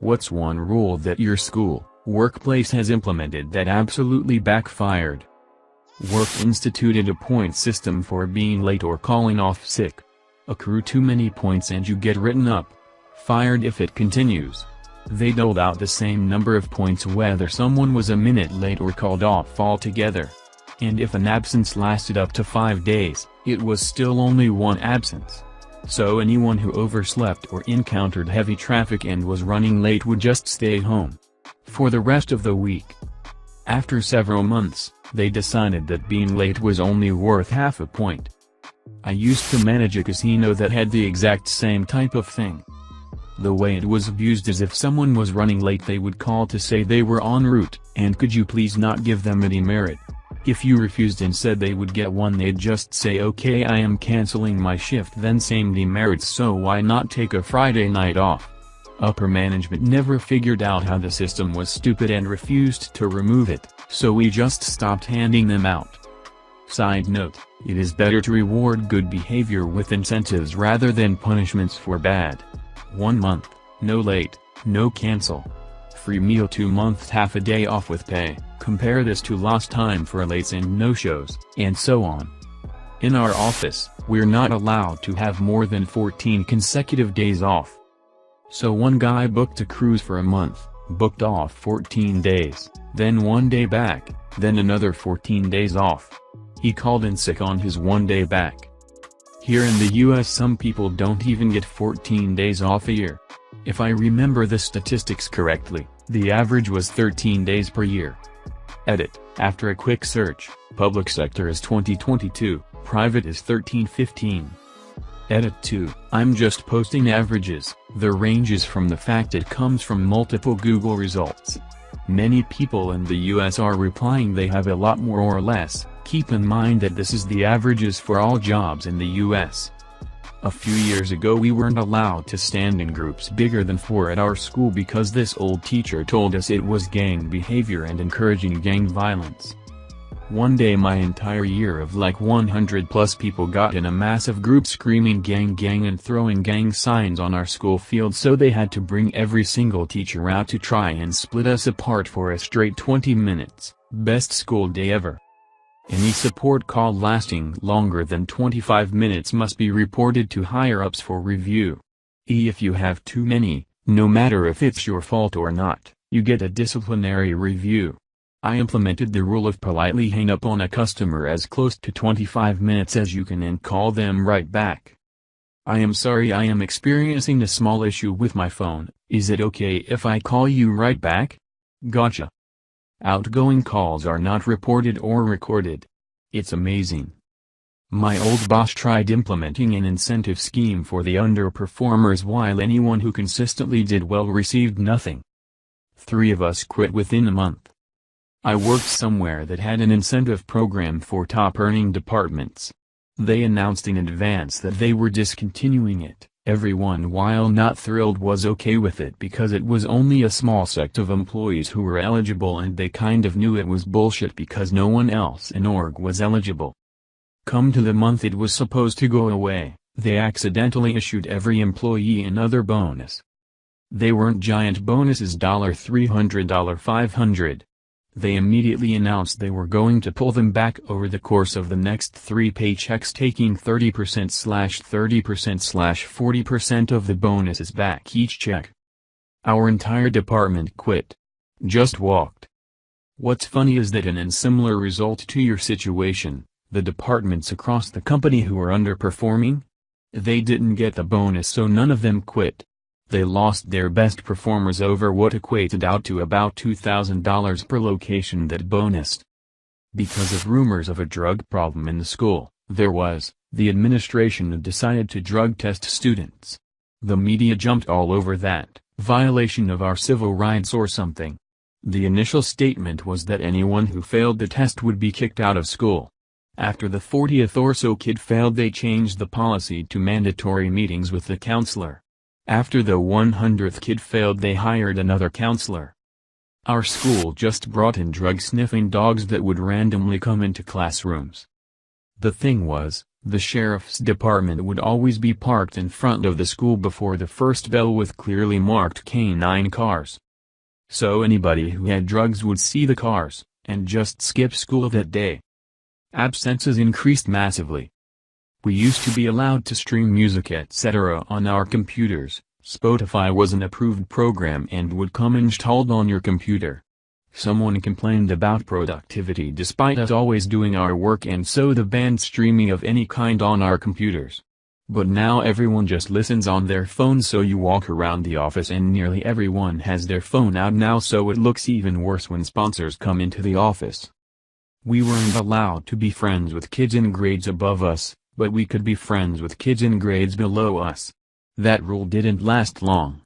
What's one rule that your school, workplace has implemented that absolutely backfired? Work instituted a point system for being late or calling off sick. Accrue too many points and you get written up. Fired if it continues. They doled out the same number of points whether someone was a minute late or called off altogether. And if an absence lasted up to 5 days, it was still only one absence. So anyone who overslept or encountered heavy traffic and was running late would just stay home for the rest of the week. After several months, they decided that being late was only worth half a point. I used to manage a casino that had the exact same type of thing. The way it was abused is if someone was running late they would call to say they were en route, and could you please not give them a demerit. If you refused and said they would get one, they'd just say okay, I am canceling my shift, then same demerits, so why not take a Friday night off? Upper management never figured out how the system was stupid and refused to remove it, so we just stopped handing them out. Side note, it is better to reward good behavior with incentives rather than punishments for bad. 1 month, no late, no cancel. Free meal 2 months, half a day off with pay. Compare this to lost time for lates and no-shows, and so on. In our office, we're not allowed to have more than 14 consecutive days off. So one guy booked a cruise for a month, booked off 14 days, then 1 day back, then another 14 days off. He called in sick on his 1 day back. Here in the US some people don't even get 14 days off a year. If I remember the statistics correctly, the average was 13 days per year. Edit, after a quick search, public sector is 2022, private is 1315. Edit 2, I'm just posting averages, the range is from the fact it comes from multiple Google results. Many people in the US are replying they have a lot more or less. Keep in mind that this is the averages for all jobs in the US. A few years ago we weren't allowed to stand in groups bigger than 4 at our school because this old teacher told us it was gang behavior and encouraging gang violence. One day my entire year of like 100 plus people got in a massive group screaming gang gang and throwing gang signs on our school field, so they had to bring every single teacher out to try and split us apart for a straight 20 minutes. Best school day ever. Any support call lasting longer than 25 minutes must be reported to higher-ups for review. If you have too many, no matter if it's your fault or not, you get a disciplinary review. I implemented the rule of politely hang up on a customer as close to 25 minutes as you can and call them right back. I am sorry, I am experiencing a small issue with my phone, is it okay if I call you right back? Gotcha. Outgoing calls are not reported or recorded. It's amazing. My old boss tried implementing an incentive scheme for the underperformers while anyone who consistently did well received nothing. 3 of us quit within a month. I worked somewhere that had an incentive program for top-earning departments. They announced in advance that they were discontinuing it. Everyone, while not thrilled, was okay with it because it was only a small sect of employees who were eligible, and they kind of knew it was bullshit because no one else in org was eligible. Come to the month it was supposed to go away, they accidentally issued every employee another bonus. They weren't giant bonuses, $300, $500. They immediately announced they were going to pull them back over the course of the next 3 paychecks, taking 30%/30%/40% of the bonuses back each check. Our entire department quit. Just walked. What's funny is that in a similar result to your situation, the departments across the company who were underperforming, they didn't get the bonus, so none of them quit. They lost their best performers over what equated out to about $2,000 per location that bonused. Because of rumors of a drug problem in the school, the administration had decided to drug test students. The media jumped all over that, violation of our civil rights or something. The initial statement was that anyone who failed the test would be kicked out of school. After the 40th or so kid failed, they changed the policy to mandatory meetings with the counselor. After the 100th kid failed, they hired another counselor. Our school just brought in drug-sniffing dogs that would randomly come into classrooms. The thing was, The sheriff's department would always be parked in front of the school before the first bell with clearly marked canine cars. So anybody who had drugs would see the cars, and just skip school that day. Absences increased massively. We used to be allowed to stream music etc. on our computers. Spotify was an approved program and would come installed on your computer. Someone complained about productivity despite us always doing our work, and so they banned streaming of any kind on our computers. But now everyone just listens on their phone, so you walk around the office and nearly everyone has their phone out now, so it looks even worse when sponsors come into the office. We weren't allowed to be friends with kids in grades above us, but we could be friends with kids in grades below us. That rule didn't last long.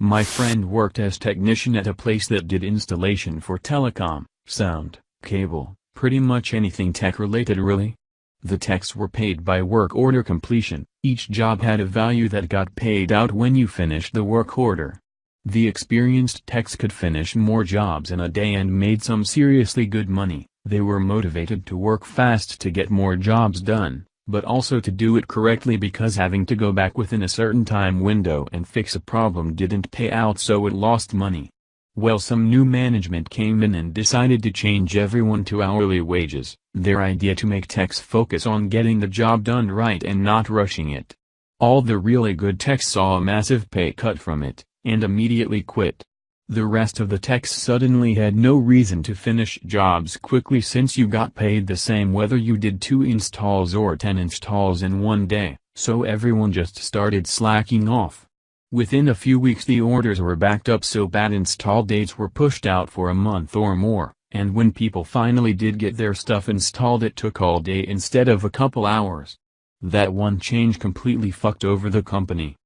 My friend worked as technician at a place that did installation for telecom, sound, cable, pretty much anything tech related really. The techs were paid by work order completion. Each job had a value that got paid out when you finished the work order. The experienced techs could finish more jobs in a day and made some seriously good money. They were motivated to work fast to get more jobs done, but also to do it correctly, because having to go back within a certain time window and fix a problem didn't pay out, so it lost money. Well, some new management came in and decided to change everyone to hourly wages, their idea to make techs focus on getting the job done right and not rushing it. All the really good techs saw a massive pay cut from it, and immediately quit. The rest of the techs suddenly had no reason to finish jobs quickly, since you got paid the same whether you did 2 installs or 10 installs in one day, so everyone just started slacking off. Within a few weeks the orders were backed up so bad install dates were pushed out for a month or more, and when people finally did get their stuff installed it took all day instead of a couple hours. That one change completely fucked over the company.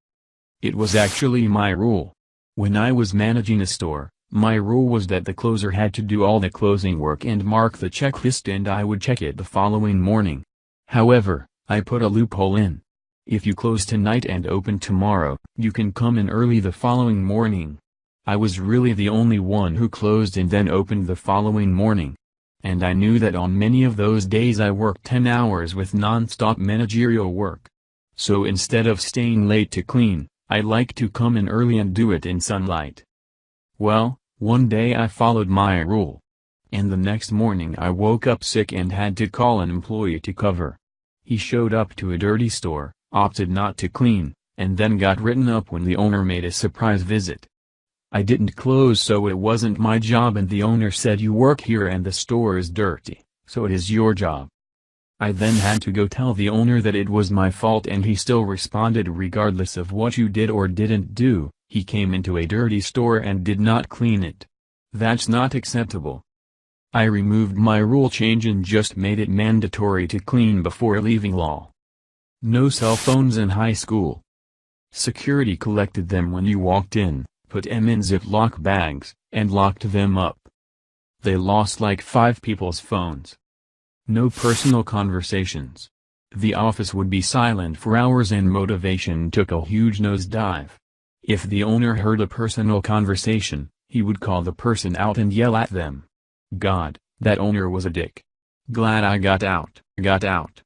It was actually my rule. When I was managing a store, my rule was that the closer had to do all the closing work and mark the checklist, and I would check it the following morning. However, I put a loophole in. If you close tonight and open tomorrow, you can come in early the following morning. I was really the only one who closed and then opened the following morning. And I knew that on many of those days I worked 10 hours with non-stop managerial work. So instead of staying late to clean, I like to come in early and do it in sunlight. Well, one day I followed my rule. And the next morning I woke up sick and had to call an employee to cover. He showed up to a dirty store, opted not to clean, and then got written up when the owner made a surprise visit. I didn't close, so it wasn't my job, and the owner said, "You work here and the store is dirty, so it is your job." I then had to go tell the owner that it was my fault, and he still responded, "Regardless of what you did or didn't do, he came into a dirty store and did not clean it. That's not acceptable." I removed my rule change and just made it mandatory to clean before leaving law. No cell phones in high school. Security collected them when you walked in, put them in Ziploc bags, and locked them up. They lost like 5 people's phones. No personal conversations. The office would be silent for hours and motivation took a huge nosedive. If the owner heard a personal conversation, he would call the person out and yell at them. God, that owner was a dick. Glad I got out.